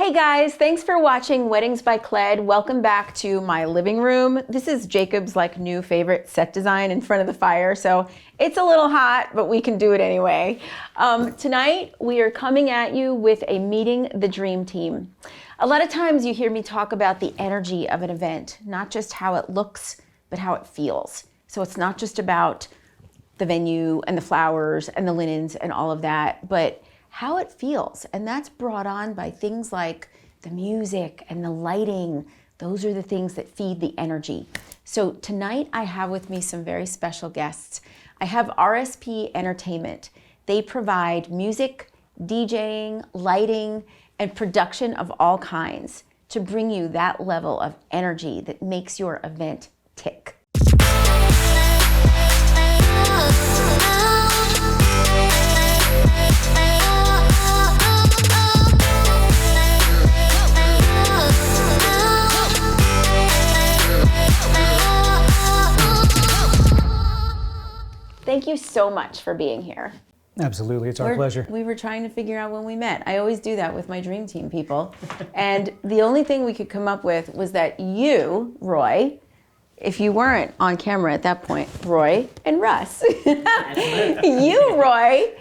Hey guys, thanks for watching Weddings by Cled. Welcome back to my living room. This is Jacob's new favorite set design in front of the fire, so it's a little hot, but we can do it anyway. Tonight we are coming at you with a Meeting the Dream Team. A lot of times you hear me talk about the energy of an event, not just how it looks, but how it feels. So it's not just about the venue and the flowers and the linens and all of that, but how it feels. And that's brought on by things like the music and the lighting. Those are the things that feed the energy. So tonight I have with me some very special guests. I have RSP Entertainment. They provide music, DJing, lighting, and production of all kinds to bring you that level of energy that makes your event tick. Thank you so much for being here. Absolutely, it's our pleasure. We were trying to figure out when we met. I always do that with my dream team people. And the only thing we could come up with was that you, Roy, if you weren't on camera at that point, Roy and Russ, you, Roy,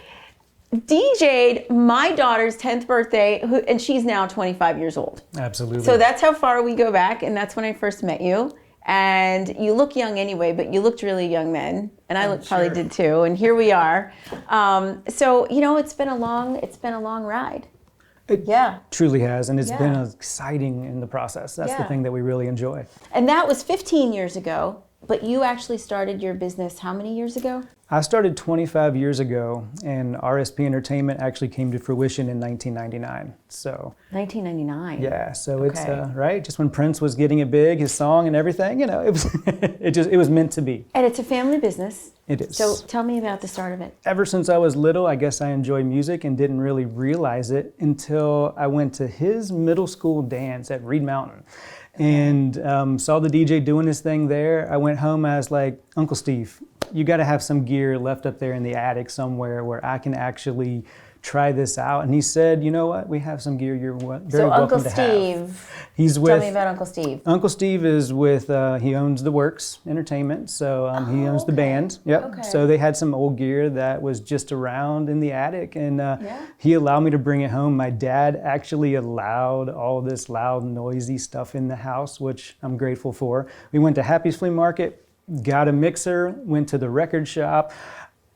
DJ'd my daughter's 10th birthday, and she's now 25 years old. Absolutely. So that's how far we go back, and that's when I first met you. And you look young anyway, but you looked really young then, and I probably did too. And here we are. So you know, it's been a long ride. It truly has, and it's been exciting in the process. That's the thing that we really enjoy. And that was 15 years ago, but you actually started your business how many years ago? I started 25 years ago, and RSP Entertainment actually came to fruition in 1999. So 1999. Yeah, so it's right, just when Prince was getting it big, his song and everything. You know, it was it was meant to be. And it's a family business. It is. So tell me about the start of it. Ever since I was little, I guess I enjoyed music and didn't really realize it until I went to his middle school dance at Reed Mountain. And saw the DJ doing his thing there. I went home, I was like, Uncle Steve, you got to have some gear left up there in the attic somewhere where I can actually try this out. And he said, you know what, we have some gear you're very welcome to have. So Uncle Steve, tell me about Uncle Steve. Uncle Steve is with, he owns the Works Entertainment, so he owns the band. Yep. Okay. So they had some old gear that was just around in the attic, and he allowed me to bring it home. My dad actually allowed all this loud, noisy stuff in the house, which I'm grateful for. We went to Happy's Flea Market, got a mixer, went to the record shop.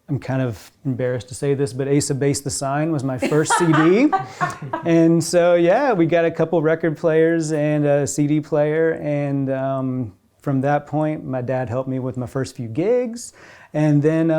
I'm kind of embarrassed to say this, but Ace of Base the Sign was my first CD. And so, yeah, we got a couple record players and a CD player. And from that point, my dad helped me with my first few gigs. And then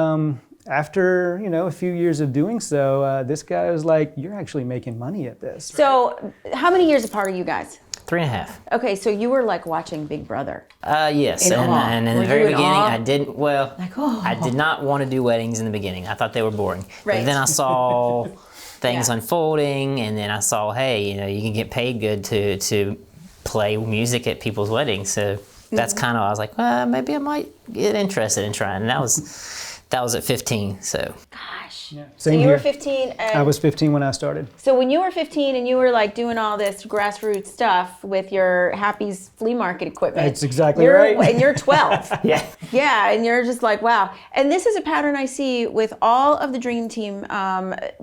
after, a few years of doing so, this guy was like, you're actually making money at this. So how many years apart are you guys? 3.5. Okay, so you were like watching Big Brother. Yes, and in the very beginning, I didn't. Well, I did not want to do weddings in the beginning. I thought they were boring. Right. But then I saw things unfolding, and then I saw, hey, you can get paid good to play music at people's weddings. So that's kind of, I was like, well, maybe I might get interested in trying. And that was at 15. So. Gosh. Yeah. So you were 15 and I was 15 when I started. So when you were 15 and you were like doing all this grassroots stuff with your Happy's Flea Market equipment. That's exactly right. And you're 12. Yeah. Yeah, and you're just like, wow. And this is a pattern I see with all of the Dream Team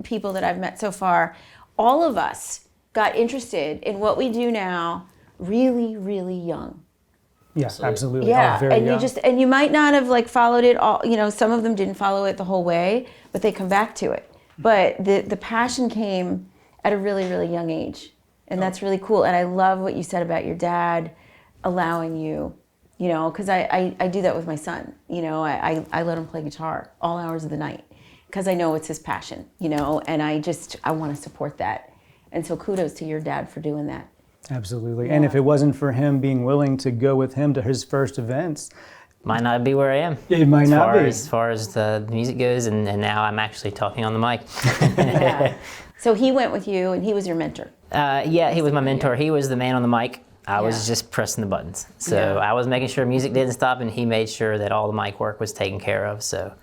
people that I've met so far. All of us got interested in what we do now really, really young. Yes, absolutely. Yeah, very and young. you might not have followed it all. Some of them didn't follow it the whole way, but they come back to it. But the passion came at a really, really young age, and that's really cool. And I love what you said about your dad allowing you, because I do that with my son. I let him play guitar all hours of the night because I know it's his passion. And I want to support that. And so kudos to your dad for doing that. Absolutely. Yeah. And if it wasn't for him being willing to go with him to his first events, might not be where I am. It might not be. As far as the music goes, and now I'm actually talking on the mic. Yeah. So he went with you, and he was your mentor. Yeah, he was my mentor. He was the man on the mic. I was just pressing the buttons. So I was making sure music didn't stop, and he made sure that all the mic work was taken care of. So,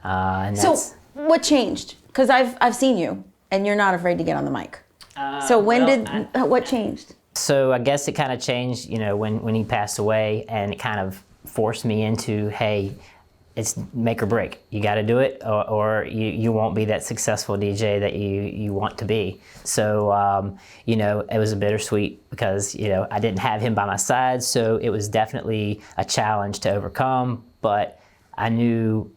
so what changed? Because I've seen you, and you're not afraid to get on the mic. So what changed? So I guess it kind of changed, when he passed away, and it kind of forced me into, hey, it's make or break. You got to do it, or you won't be that successful DJ that you want to be. So, it was a bittersweet because, I didn't have him by my side. So it was definitely a challenge to overcome. But I knew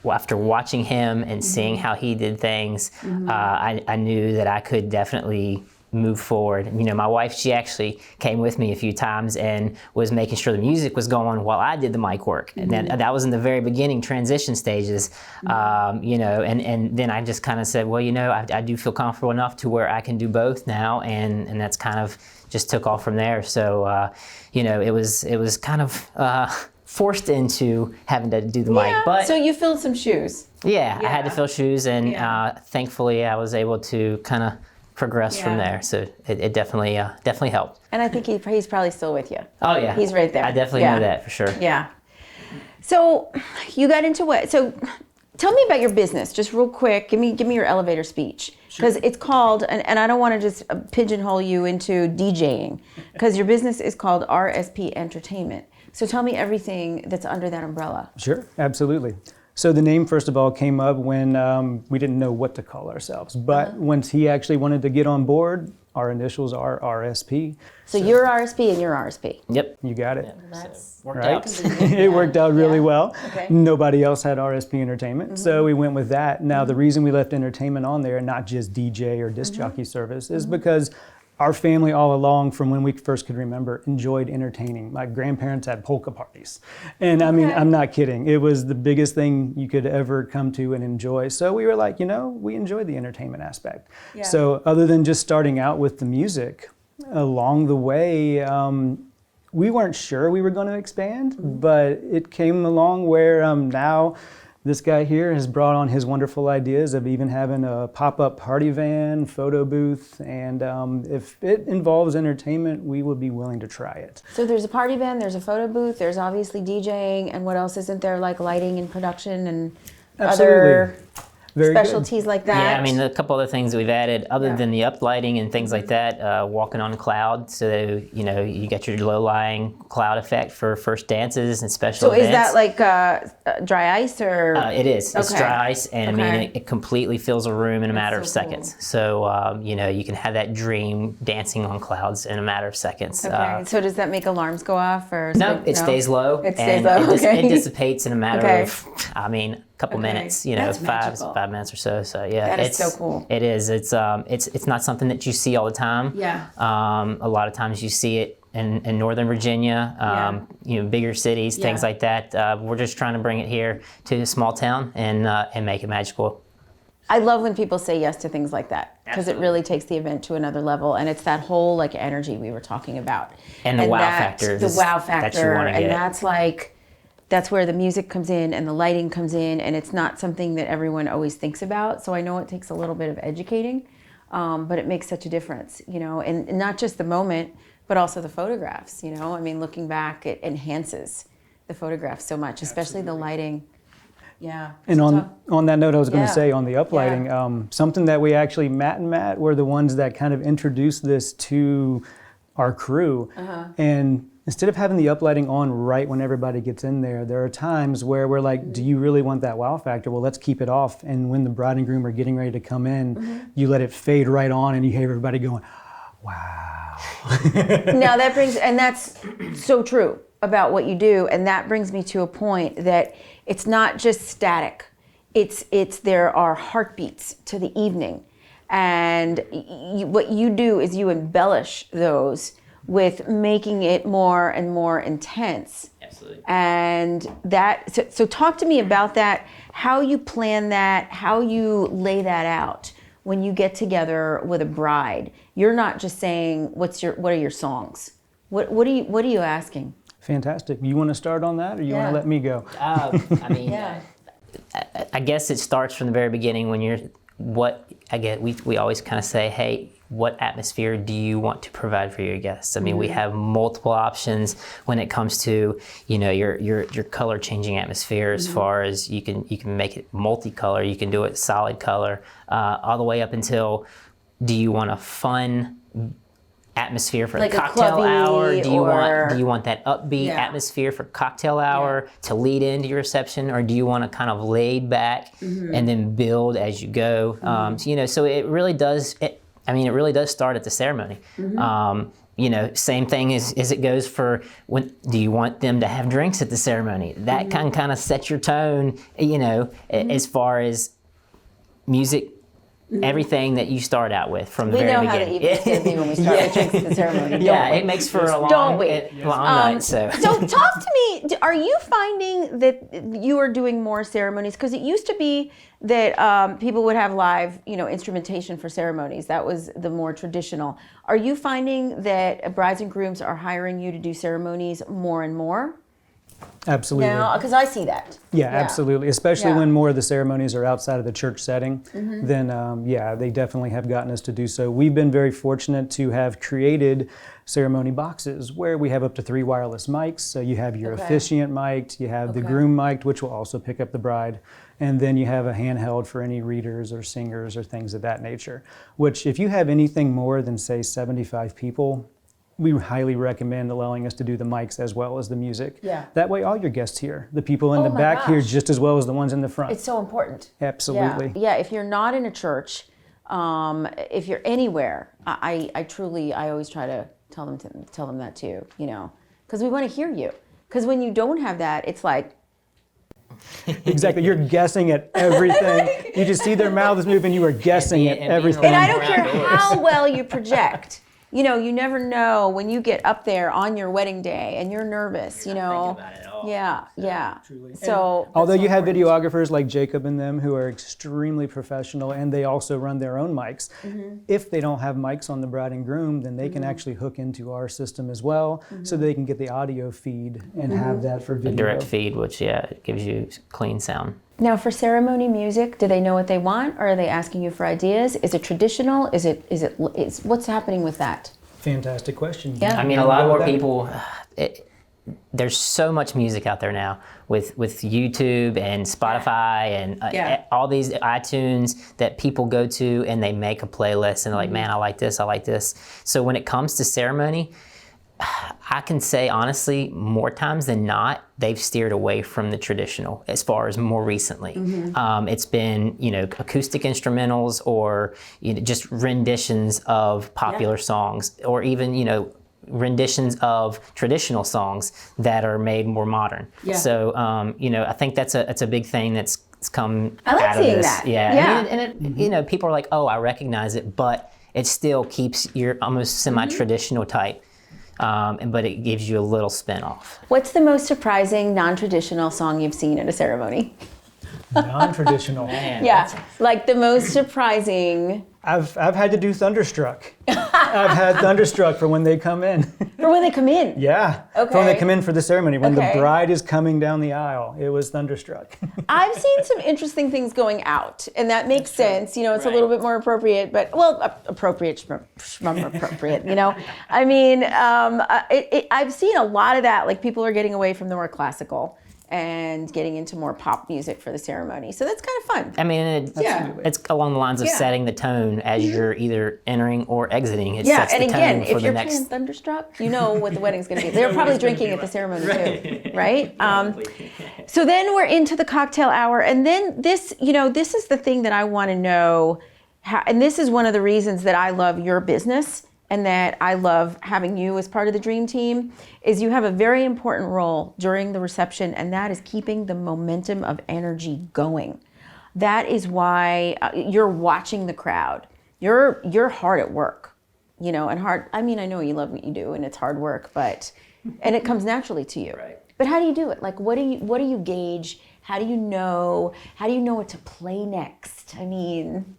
after watching him and seeing how he did things, I knew that I could definitely move forward. My wife, she actually came with me a few times and was making sure the music was going while I did the mic work. And then that was in the very beginning transition stages, and then I just kind of said, well, I do feel comfortable enough to where I can do both now. And that's kind of just took off from there. So, it was kind of forced into having to do the mic. But so you filled some shoes. Yeah, I had to fill shoes, and thankfully I was able to kind of progress from there. So it definitely helped. And I think he's probably still with you. Oh yeah, he's right there. I definitely know that for sure. Yeah. So you got into what? So tell me about your business, just real quick. Give me your elevator speech, because it's called, and I don't want to just pigeonhole you into DJing, because your business is called RSP Entertainment. So tell me everything that's under that umbrella. Sure, absolutely. So the name, first of all, came up when we didn't know what to call ourselves. But once he actually wanted to get on board, our initials are RSP. So you're RSP and you're RSP. Yep. You got it. Yeah, That's worked out. It worked out really well. Okay. Nobody else had RSP Entertainment, so we went with that. Now, the reason we left entertainment on there, and not just DJ or disc jockey service, is because our family all along, from when we first could remember, enjoyed entertaining. My grandparents had polka parties. And I mean, I'm not kidding. It was the biggest thing you could ever come to and enjoy. So we were like, we enjoy the entertainment aspect. Yeah. So other than just starting out with the music, along the way, we weren't sure we were going to expand, but it came along where now this guy here has brought on his wonderful ideas of even having a pop-up party van, photo booth, and if it involves entertainment, we would be willing to try it. So there's a party van, there's a photo booth, there's obviously DJing, and what else isn't there, like lighting and production and other specialties like that? Yeah, I mean, a couple other things that we've added, other than the uplighting and things like that, walking on cloud. So, you got your low-lying cloud effect for first dances and special events. So is that like dry ice or? It is. It's dry ice, and I mean, it completely fills a room in a matter of seconds. Cool. So, you can have that dream dancing on clouds in a matter of seconds. Okay. So does that make alarms go off? Or no, it stays low. It stays low, it dissipates in a matter of, couple minutes, That's 5 minutes or so. So yeah, that is so cool. It is. It's not something that you see all the time. Yeah. A lot of times you see it in Northern Virginia, bigger cities, things like that. We're just trying to bring it here to a small town and make it magical. I love when people say yes to things like that, because it really takes the event to another level, and it's that whole like energy we were talking about. And the wow factor. The wow factor, that you want to get. That's where the music comes in and the lighting comes in, and it's not something that everyone always thinks about. So I know it takes a little bit of educating, but it makes such a difference, and not just the moment, but also the photographs, I mean, looking back, it enhances the photographs so much, especially the lighting. Yeah. And on that note, I was going to say on the uplighting, something that we actually, Matt and Matt were the ones that kind of introduced this to our crew. And instead of having the uplighting on right when everybody gets in there, there are times where we're like, do you really want that wow factor? Well, let's keep it off. And when the bride and groom are getting ready to come in, you let it fade right on and you hear everybody going, wow. Now that's so true about what you do. And that brings me to a point that it's not just static. There are heartbeats to the evening. And what you do is you embellish those with making it more and more intense. Absolutely. And so talk to me about that, how you plan that, how you lay that out when you get together with a bride. You're not just saying, what are your songs? What are you asking? Fantastic. You want to start on that, or you want to let me go? I guess it starts from the very beginning when we always kind of say, hey, what atmosphere do you want to provide for your guests? I mean, we have multiple options when it comes to, your color changing atmosphere, as far as you can make it multicolor, you can do it solid color, all the way up until do you want a fun atmosphere for like a cocktail hour? Do you want that upbeat Yeah. atmosphere for cocktail hour to lead into your reception, or do you want to kind of laid back and then build as you go? So it really does. It really does start at the ceremony. Same thing as it goes for when do you want them to have drinks at the ceremony? That can kind of set your tone. As far as music. Everything that you start out with from the very beginning. We know how the evening's going to be when we start with drinks at the ceremony. It makes for a long night. So talk to me. Are you finding that you are doing more ceremonies? Because it used to be that people would have live, instrumentation for ceremonies. That was the more traditional. Are you finding that brides and grooms are hiring you to do ceremonies more and more? Absolutely. Because I see that. Yeah, absolutely. Especially when more of the ceremonies are outside of the church setting, then they definitely have gotten us to do so. We've been very fortunate to have created ceremony boxes where we have up to 3 wireless mics. So you have your officiant mic'd, you have the groom mic'd, which will also pick up the bride, and then you have a handheld for any readers or singers or things of that nature, which if you have anything more than, say, 75 people, we highly recommend allowing us to do the mics as well as the music. Yeah. That way all your guests hear. The people in the back hear just as well as the ones in the front. It's so important. Absolutely. Yeah, if you're not in a church, if you're anywhere, I always try to tell them that too, because we want to hear you. Because when you don't have that, it's like, Exactly. You're guessing at everything. You just see their mouths move and you are guessing at everything. And I don't care how well you project. You never know when you get up there on your wedding day and you're nervous, Yeah. Truly. So although you have videographers like Jacob and them who are extremely professional and they also run their own mics, if they don't have mics on the bride and groom, then they can actually hook into our system as well so they can get the audio feed and have that for video. A direct feed, which it gives you clean sound. Now, for ceremony music, do they know what they want, or are they asking you for ideas? Is it traditional? Is what's happening with that? Fantastic question. Yeah. I mean, a lot more people. There's so much music out there now with YouTube and Spotify and all these iTunes that people go to and they make a playlist and they're like, man, I like this, I like this. So when it comes to ceremony, I can say honestly, more times than not, they've steered away from the traditional as far as more recently. It's been, acoustic instrumentals or just renditions of popular songs, or even, renditions of traditional songs that are made more modern. Yeah. So, I think that's a big thing that's come out of this. That. Yeah. And it, people are like, oh, I recognize it, but it still keeps your almost semi-traditional type. But it gives you a little spin off. What's the most surprising non-traditional song you've seen at a ceremony? Non-traditional. Like the most surprising. I've had to do Thunderstruck. I've had Thunderstruck for when they come in. For when they come in? Yeah. Okay. For when they come in for the ceremony. When the bride is coming down the aisle, it was Thunderstruck. I've seen some interesting things going out, and that makes sense. It's a little bit more appropriate, but, appropriate. I mean, I've seen a lot of that, like people are getting away from the more classical and getting into more pop music for the ceremony. So that's kind of fun. I mean, it's along the lines of setting the tone as you're either entering or exiting. It sets the tone again, for if you're playing Thunderstruck, you know what the wedding's going to be. They're probably drinking at the ceremony too, right? So then we're into the cocktail hour, and then this is the thing that I want to know, and this is one of the reasons that I love your business and that I love having you as part of the Dream Team, is you have a very important role during the reception, and that is keeping the momentum of energy going. That is why you're watching the crowd. You're hard at work, and hard. I mean, I know you love what you do, and it's hard work, and it comes naturally to you. Right. But how do you do it? Like, what do you gauge? How do you know what to play next? I mean.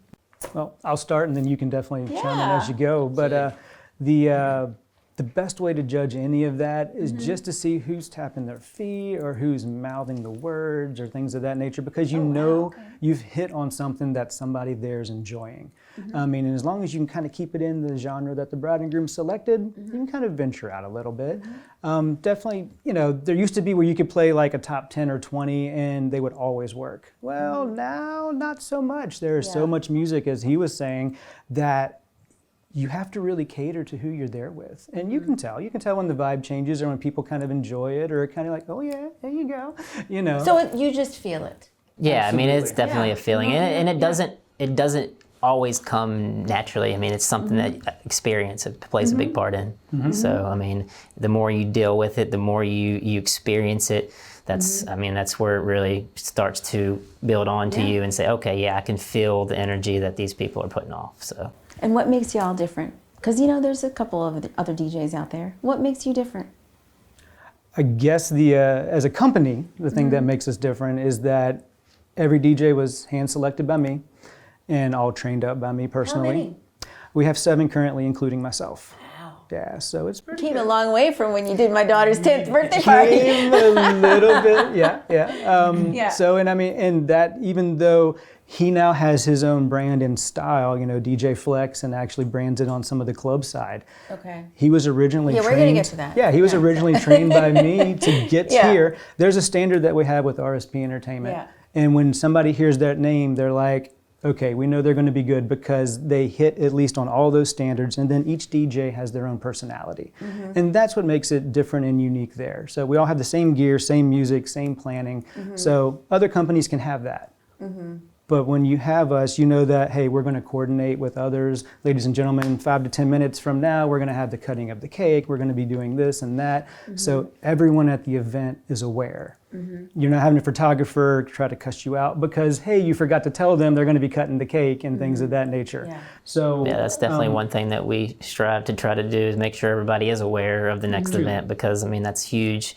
Well, I'll start and then you can definitely chime in as you go. But the best way to judge any of that is just to see who's tapping their feet or who's mouthing the words or things of that nature, because you've hit on something that somebody there is enjoying. I mean, and as long as you can kind of keep it in the genre that the bride and groom selected, you can kind of venture out a little bit. Definitely, there used to be where you could play like a top 10 or 20 and they would always work. Well, now not so much. There's so much music, as he was saying, that you have to really cater to who you're there with. And you can tell when the vibe changes or when people kind of enjoy it or kind of like, oh yeah, there you go, you know. So you just feel it. Yeah, Absolutely. I mean, it's definitely a feeling, and it doesn't always come naturally. I mean, it's something that experience plays a big part in. So, I mean, the more you deal with it, the more you experience it. That's I mean, that's where it really starts to build onto you and say, okay, yeah, I can feel the energy that these people are putting off. So. And what makes y'all different? Because there's a couple of other DJs out there. What makes you different? I guess as a company, the thing that makes us different is that every DJ was hand selected by me and all trained up by me personally. How many? We have 7 currently, including myself. Wow. Yeah, so it's pretty Came good. a long way from when you did my daughter's 10th birthday party. Came a little bit, yeah. So, and I mean, and that even though he now has his own brand and style, DJ Flex, and actually brands it on some of the club side. Okay. He was originally trained. We're going to get to that. Yeah, he was originally trained by me to get Yeah. here. There's a standard that we have with RSP Entertainment. Yeah. And when somebody hears that name, they're like, okay, we know they're going to be good because they hit at least on all those standards, and then each DJ has their own personality. And that's what makes it different and unique there. So we all have the same gear, same music, same planning. So other companies can have that. But when you have us, you know that, hey, we're going to coordinate with others. Ladies and gentlemen, 5 to 10 minutes from now, we're going to have the cutting of the cake. We're going to be doing this and that. So everyone at the event is aware. You're not having a photographer try to cuss you out because, hey, you forgot to tell them they're going to be cutting the cake and things of that nature. Yeah. So Yeah, that's definitely one thing that we strive to try to do is make sure everybody is aware of the next event because, I mean, that's huge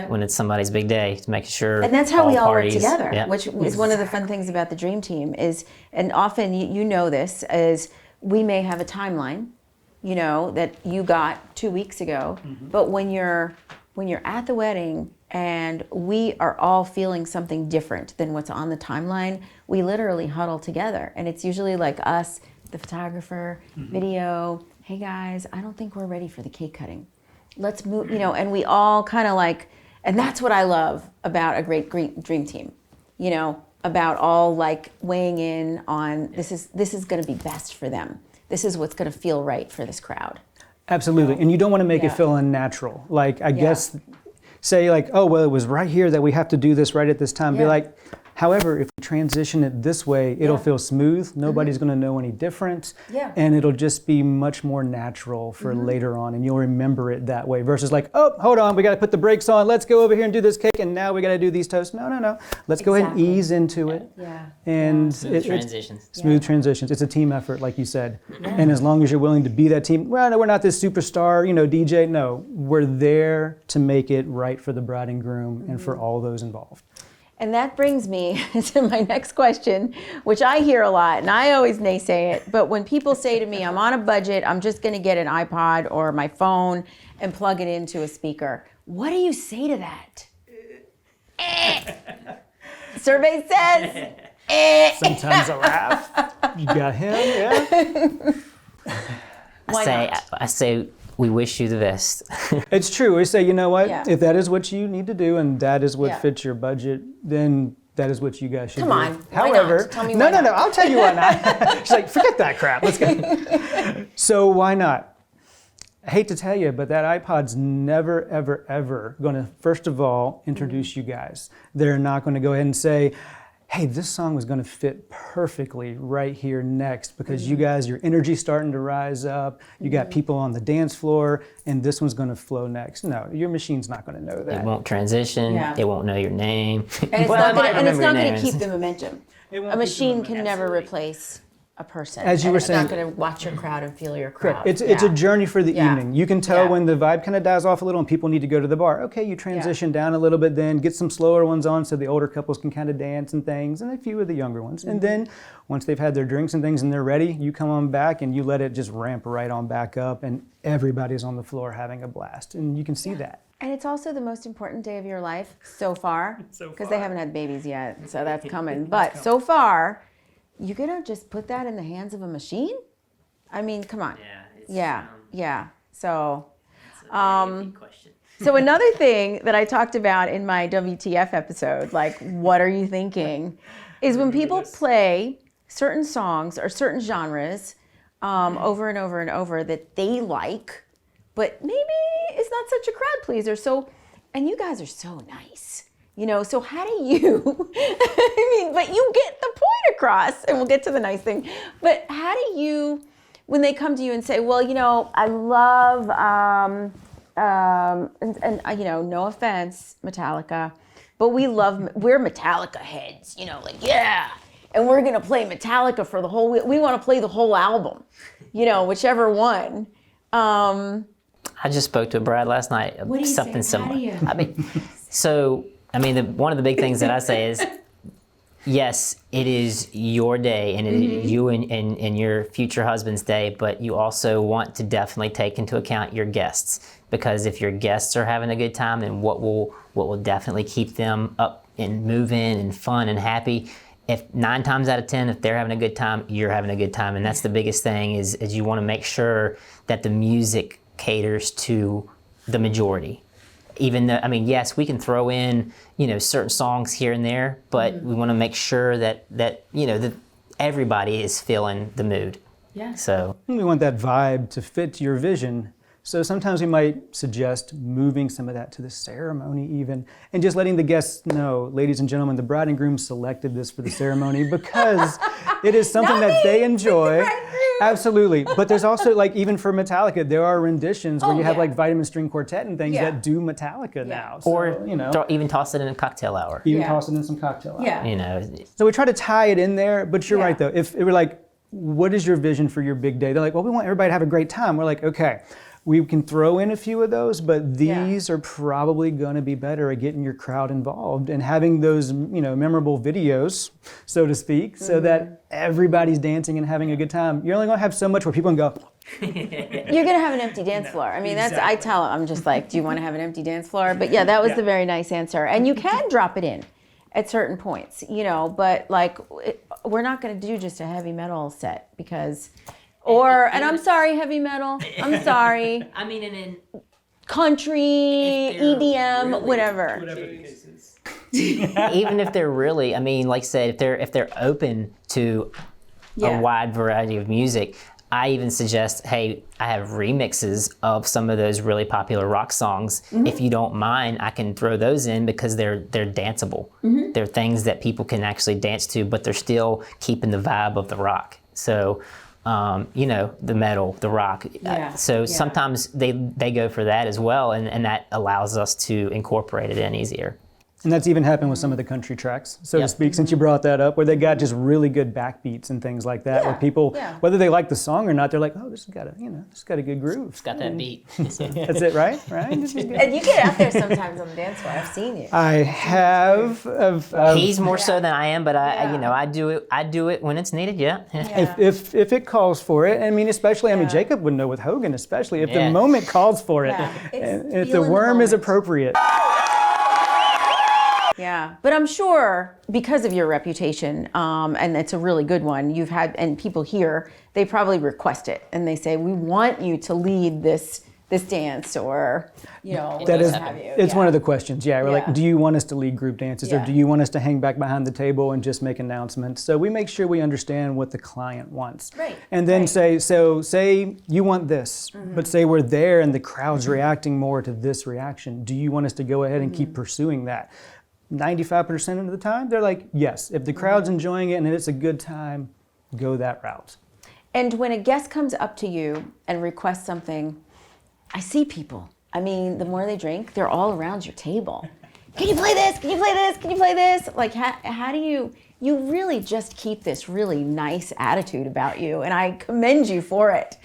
when it's somebody's big day to make sure And that's how we all parties, work together, yeah. which is one of the fun things about the Dream Team is, and often you know this, is we may have a timeline, that you got 2 weeks ago, but when you're at the wedding and we are all feeling something different than what's on the timeline, we literally huddle together. And it's usually like us, the photographer, video, hey guys, I don't think we're ready for the cake cutting. Let's move, and we all kind of like, and that's what I love about a great Dream Team, about all like weighing in on this is going to be best for them. This is what's going to feel right for this crowd. absolutely. And you don't want to make it feel unnatural. Like, I guess, say like, oh, well, it was right here that we have to do this right at this time. Be like, however, if we transition it this way, it'll feel smooth. Nobody's going to know any different. Yeah. And it'll just be much more natural for later on. And you'll remember it that way versus like, oh, hold on, we got to put the brakes on. Let's go over here and do this cake. And now we got to do these toasts. No. Let's go ahead and ease into it. Yeah. And Smooth transitions. Smooth transitions. It's a team effort, like you said. And as long as you're willing to be that team, well, no, we're not this superstar, DJ. No, we're there to make it right for the bride and groom and for all those involved. And that brings me to my next question, which I hear a lot, and I always naysay it. But when people say to me, I'm on a budget, I'm just going to get an iPod or my phone and plug it into a speaker, what do you say to that? Survey says, Sometimes I laugh. You got him, yeah. I say we wish you the best. It's true. We say, you know what? Yeah. If that is what you need to do and that is what Yeah. fits your budget, then that is what you guys should Come do. on, why However, not? Tell me no, why no, not. I'll tell you why not. She's like, forget that crap. Let's go. So why not? I hate to tell you, but that iPod's never, ever, ever going to, first of all, introduce you guys. They're not going to go ahead and say, hey, this song was going to fit perfectly right here next because you guys, your energy's starting to rise up. You got people on the dance floor, and this one's going to flow next. No, your machine's not going to know that. It won't transition. Yeah. It won't know your name. And it's Well, not it going might to remember your keep names. the momentum. It won't A keep the machine momentum. can never replace a person. As you and were it's saying- not going to watch your crowd and feel your crowd. Correct. It's a journey for the Yeah. evening. You can tell Yeah. when the vibe kind of dies off a little and people need to go to the bar. Okay, you transition down a little bit then, get some slower ones on so the older couples can kind of dance and things, and a few of the younger ones. And then once they've had their drinks and things and they're ready, you come on back and you let it just ramp right on back up and everybody's on the floor having a blast. And you can see that. And it's also the most important day of your life so far, because they haven't had babies yet, so that's coming. But so far, you're gonna just put that in the hands of a machine? I mean, come on. Yeah. So, question. so another thing that I talked about in my WTF episode, like, what are you thinking, is when people play certain songs or certain genres, over and over and over that they like, but maybe it's not such a crowd pleaser. So, and you guys are so nice, so how do you, but you get the point across, and we'll get to the nice thing, but how do you, when they come to you and say, well, I love, no offense, Metallica, but we're Metallica heads, yeah. And we're going to play Metallica for we want to play the whole album, whichever one. I just spoke to Brad last night. Something similar. One of the big things that I say is, yes, it is your day, and it is you and your future husband's day, but you also want to definitely take into account your guests, because if your guests are having a good time, then what will definitely keep them up and moving and fun and happy. If 9 times out of 10, if they're having a good time, you're having a good time, and that's the biggest thing. Is you want to make sure that the music caters to the majority. Even though, yes, we can throw in, certain songs here and there, but we want to make sure that everybody is feeling the mood. Yeah. So we want that vibe to fit your vision. So sometimes we might suggest moving some of that to the ceremony even, and just letting the guests know, ladies and gentlemen, the bride and groom selected this for the ceremony because it is something that they enjoy. Absolutely. But there's also, even for Metallica, there are renditions where you have Vitamin String Quartet and things that do Metallica now. So, or even toss it in a cocktail hour. Even toss it in some cocktail hour. Yeah. So we try to tie it in there, but you're right though. If it were what is your vision for your big day? They're like, well, we want everybody to have a great time. We're like, okay. We can throw in a few of those, but these are probably going to be better at getting your crowd involved and having those, memorable videos, so to speak, so that everybody's dancing and having a good time. You're only going to have so much where people can go. You're going to have an empty dance floor. I tell them, I'm just like, do you want to have an empty dance floor? But that was the very nice answer. And you can drop it in at certain points, but we're not going to do just a heavy metal set because... and I'm sorry, heavy metal. I'm sorry. Country, EDM, whatever. Whatever the case is. Even if they're really, like I said, if they're open to a wide variety of music, I even suggest, hey, I have remixes of some of those really popular rock songs. If you don't mind, I can throw those in because they're danceable. They're things that people can actually dance to, but they're still keeping the vibe of the rock. So. The metal, the rock. Sometimes they go for that as well, and that allows us to incorporate it in easier. And that's even happened with some of the country tracks, so to speak, since you brought that up, where they got just really good backbeats and things like that, where people, whether they like the song or not, they're like, oh, this has got a good groove. It's got that beat. That's it, right? And you get out there sometimes on the dance floor. I've seen you. I have. He's more so than I am, but I do it when it's needed. Yeah. If it calls for it, especially, Jacob would know with Hogan, especially if the moment calls for it, and if the worm is appropriate. Yeah, but I'm sure because of your reputation, and it's a really good one, and people here, they probably request it, and they say, we want you to lead this dance, or, It's one of the questions, We're like, do you want us to lead group dances, or do you want us to hang back behind the table and just make announcements? So we make sure we understand what the client wants. Right. And then say you want this, but say we're there and the crowd's reacting more to this reaction. Do you want us to go ahead and keep pursuing that? 95% of the time, they're like, yes. If the crowd's enjoying it and it's a good time, go that route. And when a guest comes up to you and requests something, I see people. The more they drink, they're all around your table. Can you play this? Can you play this? Can you play this? Like, how do you really just keep this really nice attitude about you, and I commend you for it.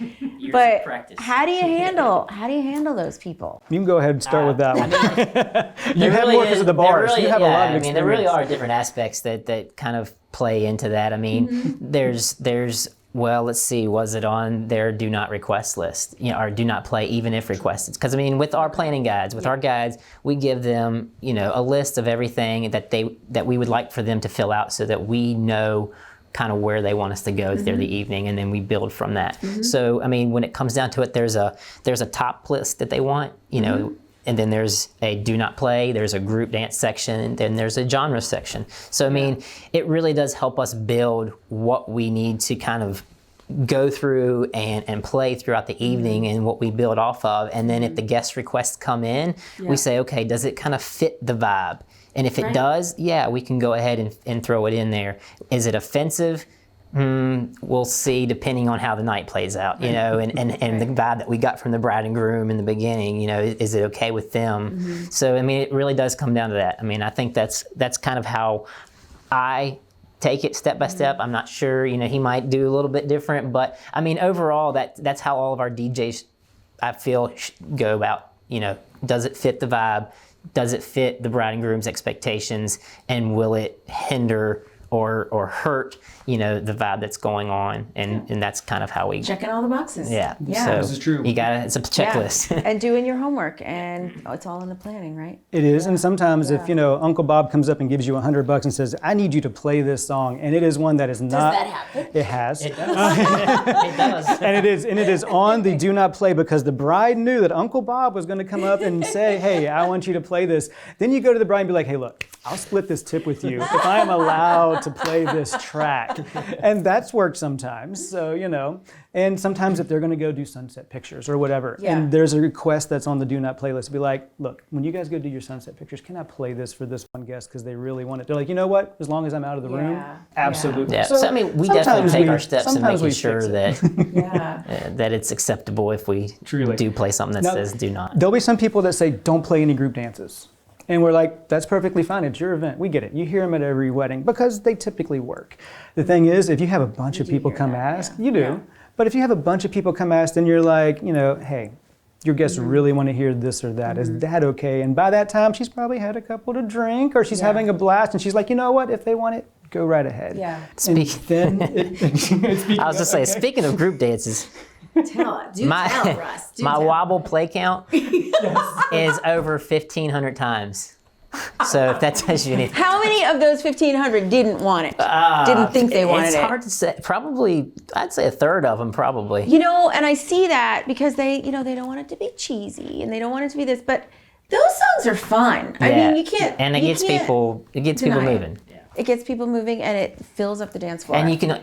But how do you handle those people? You can go ahead and start with that one. You have more because of the bars. You have a lot of experience. There really are different aspects that kind of play into that. There's well, let's see, was it on their do not request list, or do not play even if requested? Because with our planning guides, our guides, we give them, a list of everything that we would like for them to fill out so that we know kind of where they want us to go through the evening, and then we build from that. So, when it comes down to it, there's a top list that they want, and then there's a do not play, there's a group dance section, and then there's a genre section. So, it really does help us build what we need to kind of go through and play throughout the evening and what we build off of. And then if the guest requests come in, we say, okay, does it kind of fit the vibe? And if it does, yeah, we can go ahead and throw it in there. Is it offensive? We'll see, depending on how the night plays out, you know, and the vibe that we got from the bride and groom in the beginning, you know, is it okay with them? So, I mean, it really does come down to that. I mean, I think that's kind of how I take it step by step. I'm not sure, you know, he might do a little bit different, but I mean, overall, that's how all of our DJs, I feel, go about, you know, does it fit the vibe? Does it fit the bride and groom's expectations? And will it hinder or hurt, you know, the vibe that's going on? And that's kind of how we checking all the boxes. Yeah. So this is true. it's a checklist. Yeah. And doing your homework, and it's all in the planning, right? It is, and sometimes if, you know, Uncle Bob comes up and gives you $100 and says, I need you to play this song, and it is one that is not... Does that happen? It has. It does. It does. And it is on the do not play, because the bride knew that Uncle Bob was going to come up and say, hey, I want you to play this. Then you go to the bride and be like, hey, look, I'll split this tip with you if I am allowed to play this track. And that's worked sometimes, so, you know. And sometimes if they're going to go do sunset pictures or whatever, and there's a request that's on the do not play list, be like, look, when you guys go do your sunset pictures, can I play this for this one guest because they really want it? They're like, you know what? As long as I'm out of the room, absolutely. Yeah. So I mean, we definitely take our steps in making sure that that it's acceptable if we do play something that says do not. There'll be some people that say don't play any group dances. And we're like, that's perfectly fine. It's your event. We get it. You hear them at every wedding because they typically work. The thing is, if you have a bunch of people come ask, you do. Yeah. But if you have a bunch of people come ask, then you're like, you know, hey, your guests really want to hear this or that. Is that okay? And by that time, she's probably had a couple to drink, or she's having a blast, and she's like, you know what? If they want it, go right ahead. Yeah. I was just saying, speaking of group dances, tell Russ. My wobble play count is over 1,500 times. So if that tells you anything. How many of those 1,500 didn't want it? Didn't think they wanted it? It's hard to say. Probably, I'd say a third of them probably. You know, and I see that because they, you know, they don't want it to be cheesy and they don't want it to be this, but those songs are fun. I mean, you can't. And it gets people moving. It gets people moving, and it fills up the dance floor. And you can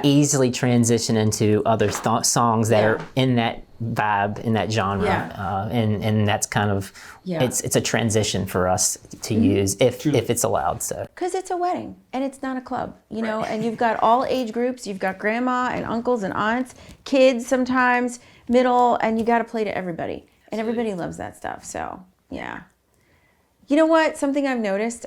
easily transition into other songs that are in that vibe, in that genre, and that's kind of it's a transition for us to use if it's allowed. So because it's a wedding and it's not a club, you know, and you've got all age groups. You've got grandma and uncles and aunts, kids sometimes, middle, and you got to play to everybody, and everybody loves that stuff. So yeah, you know what? Something I've noticed.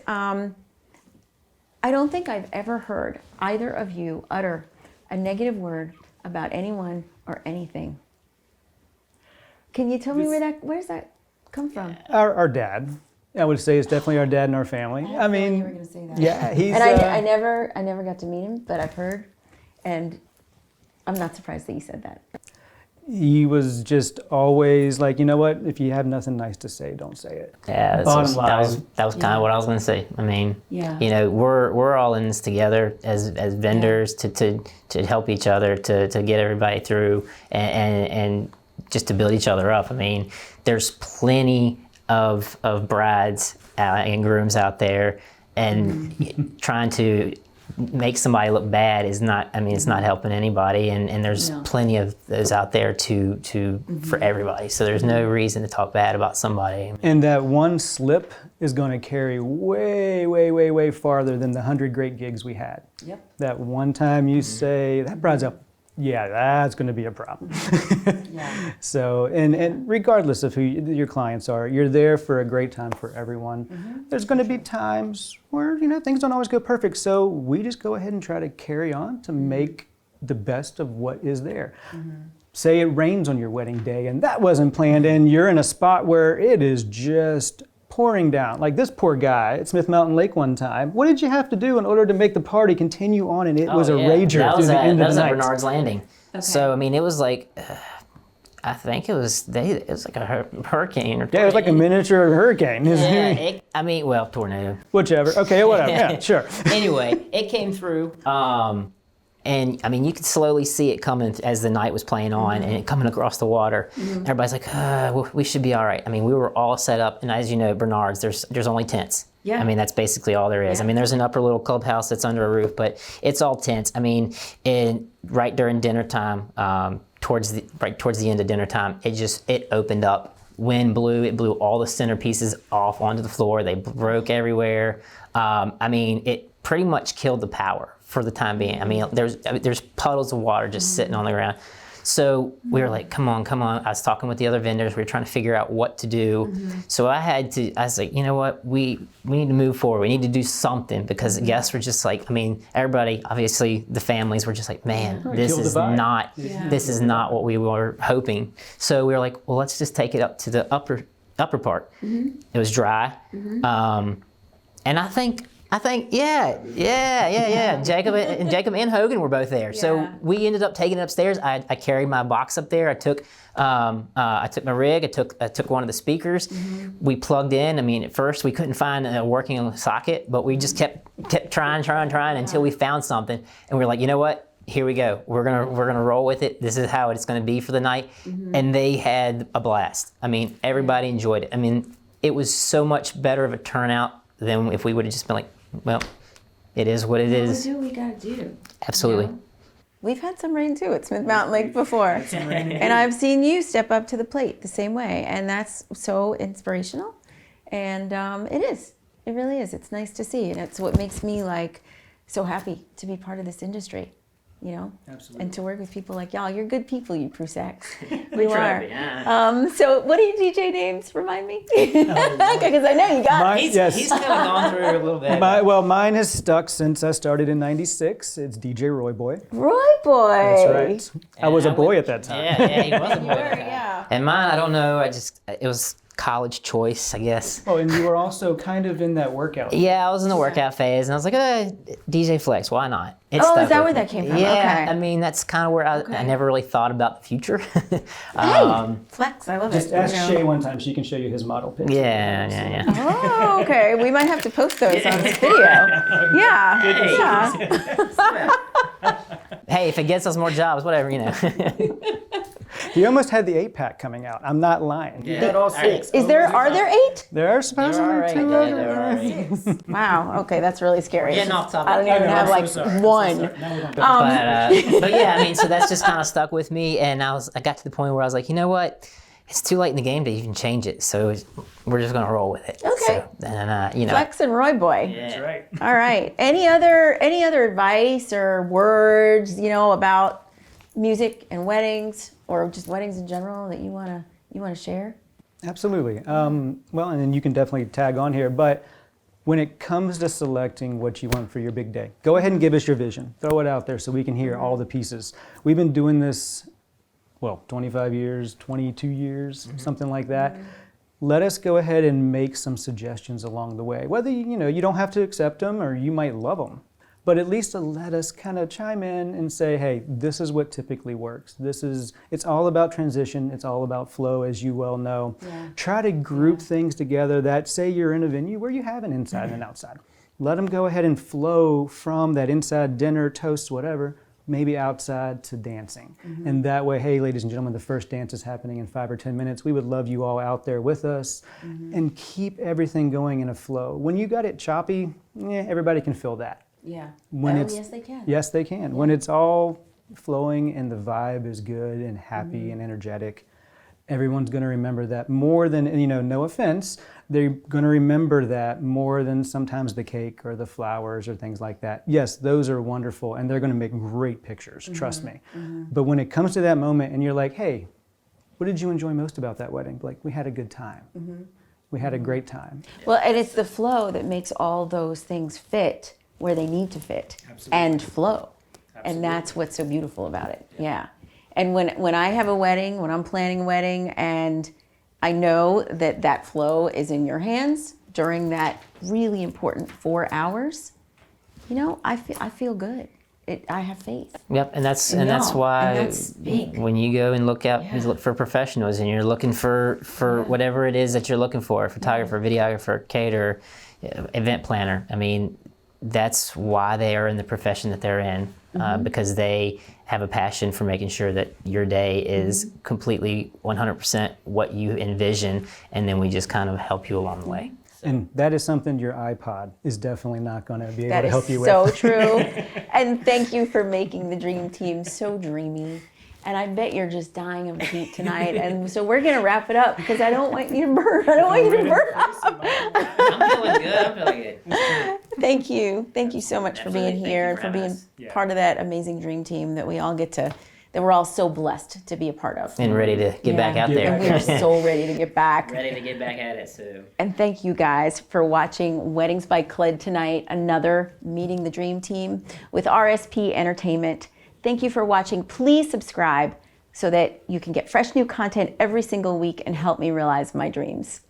I don't think I've ever heard either of you utter a negative word about anyone or anything. Can you tell me where's that come from? Our dad, I would say, is definitely our dad in our family. I mean, you were going to say that. Yeah, he's. And I never got to meet him, but I've heard, and I'm not surprised that you said that. He was just always like, you know what? If you have nothing nice to say, don't say it. Yeah, that was kind of what I was going to say. I mean, you know, we're all in this together as vendors to help each other to get everybody through and just to build each other up. I mean, there's plenty of brides and grooms out there, and trying to make somebody look bad is not, I mean, it's not helping anybody, and there's plenty of those out there for everybody, so there's no reason to talk bad about somebody. And that one slip is going to carry way, way, way, way farther than the 100 great gigs we had. Yep. That one time you say, that bride's up, yeah, that's going to be a problem. So, and regardless of who your clients are, you're there for a great time for everyone. There's going to be times where, you know, things don't always go perfect. So we just go ahead and try to carry on to make the best of what is there. Say it rains on your wedding day and that wasn't planned, and you're in a spot where it is just pouring down. Like this poor guy at Smith Mountain Lake one time. What did you have to do in order to make the party continue on? And it was a rager through the end of the night. That was at Bernard's Landing. Okay. So I mean, it was like, I think it was like a hurricane. Yeah, it was like a miniature hurricane. Tornado. Whichever. Okay, whatever. Yeah, sure. Anyway, it came through. And I mean, you could slowly see it coming as the night was playing on and it coming across the water. Everybody's like, we should be all right. I mean, we were all set up, and as you know, Bernard's, there's only tents. Yeah. I mean, that's basically all there is. I mean, there's an upper little clubhouse that's under a roof, but it's all tents. I mean, right during dinner time, towards the end of dinner time, it opened up. Wind blew, it blew all the centerpieces off onto the floor. They broke everywhere. I mean, it pretty much killed the power for the time being. I mean, there's puddles of water just sitting on the ground. So we were like, come on. I was talking with the other vendors. We were trying to figure out what to do. So I was like, you know what? We need to move forward. We need to do something because guests were just like, I mean, everybody, obviously the families were just like, man, this is not what we were hoping. So we were like, well, let's just take it up to the upper part. It was dry. And I think, Jacob and Hogan were both there. So we ended up taking it upstairs. I carried my box up there. I took my rig. I took one of the speakers. We plugged in. I mean, at first we couldn't find a working socket, but we just kept trying until we found something. And we were like, you know what? Here we go. We're gonna roll with it. This is how it's gonna be for the night. And they had a blast. I mean, everybody enjoyed it. I mean, it was so much better of a turnout than if we would have just been like, well, it is what it is. We do what we gotta do. Absolutely. You know? We've had some rain too at Smith Mountain Lake before. And I've seen you step up to the plate the same way. And that's so inspirational. And it is. It really is. It's nice to see. And it's what makes me like so happy to be part of this industry. You know, Absolutely. And to work with people like y'all. You're good people, you Prusaks. We are. So what are your DJ names? Remind me. Because I know you got it. He's kind of gone through a little bit. Mine has stuck since I started in '96. It's DJ Roy Boy. Roy Boy. That's right. I was a boy at that time. Yeah, he was a boy. Yeah. And mine, I don't know. It was college choice, I guess. Oh, and you were also kind of in that workout. Yeah, I was in the workout phase, and I was like, DJ Flex, why not? Is that where that came from? Yeah, okay. I mean, that's kind of where I never really thought about the future. Hey, Flex, I love it. Just ask Shay one time; she can show you his model picture. Yeah. Oh, okay. We might have to post those on this video. Yeah. Hey, if it gets us more jobs, whatever, you know. He almost had the 8-pack coming out. I'm not lying. Yeah. He had all 6. Are there 8? There are supposedly 2 others. Wow. Okay, that's really scary. Getting off topic. I don't even have like one. But yeah, I mean, so that's just kind of stuck with me, and I got to the point where I was like, you know what? It's too late in the game to even change it, so we're just gonna roll with it. Okay. So, and you know. Flex and Roy Boy. Yeah. That's right. All right. Any other advice or words, about music and weddings, or just weddings in general that you wanna share? Absolutely. Well, and then you can definitely tag on here, but when it comes to selecting what you want for your big day, go ahead and give us your vision. Throw it out there so we can hear all the pieces. We've been doing this, 25 years, 22 years, something like that. Let us go ahead and make some suggestions along the way. Whether, you don't have to accept them or you might love them, but at least to let us kind of chime in and say, hey, this is what typically works. It's all about transition. It's all about flow, as you well know. Yeah. Try to group things together that, say you're in a venue where you have an inside and an outside. Let them go ahead and flow from that inside dinner, toast, whatever, maybe outside to dancing. And that way, hey, ladies and gentlemen, the first dance is happening in 5 or 10 minutes. We would love you all out there with us and keep everything going in a flow. When you got it choppy, everybody can feel that. Yeah. Yes, they can. Yes, they can. Yeah. When it's all flowing and the vibe is good and happy and energetic, everyone's going to remember that more than, no offense, they're going to remember that more than sometimes the cake or the flowers or things like that. Yes, those are wonderful and they're going to make great pictures, trust me. But when it comes to that moment and you're like, hey, what did you enjoy most about that wedding? Like, we had a good time. We had a great time. Well, and it's the flow that makes all those things fit where they need to fit. Absolutely. And flow. Absolutely. And that's what's so beautiful about it. Yeah. And when I have a wedding, when I'm planning a wedding, and I know that flow is in your hands during that really important 4 hours, I feel good. I have faith. Yep, and that's why that's when you go and look for professionals, and you're looking for whatever it is that you're looking for, photographer, videographer, caterer, event planner. I mean, that's why they are in the profession that they're in, because they have a passion for making sure that your day is completely 100% what you envision, and then we just kind of help you along the way. So. And that is something your iPod is definitely not going to be able That to help you is with. so true. And thank you for making the dream team so dreamy. And I bet you're just dying of the heat tonight. And so we're going to wrap it up because I don't want you to burn. I don't want you to burn up. I'm feeling good. I'm feeling good. Thank you. Thank you so much for being Absolutely. here and Thank for you for being having us. part of that amazing dream team that we all get to, that we're all so blessed to be a part of. And ready to get back out there. And we are so ready to get back. Ready to get back at it, so. And thank you guys for watching Weddings by Cled tonight, another Meeting the Dream Team with RSP Entertainment. Thank you for watching. Please subscribe so that you can get fresh new content every single week and help me realize my dreams.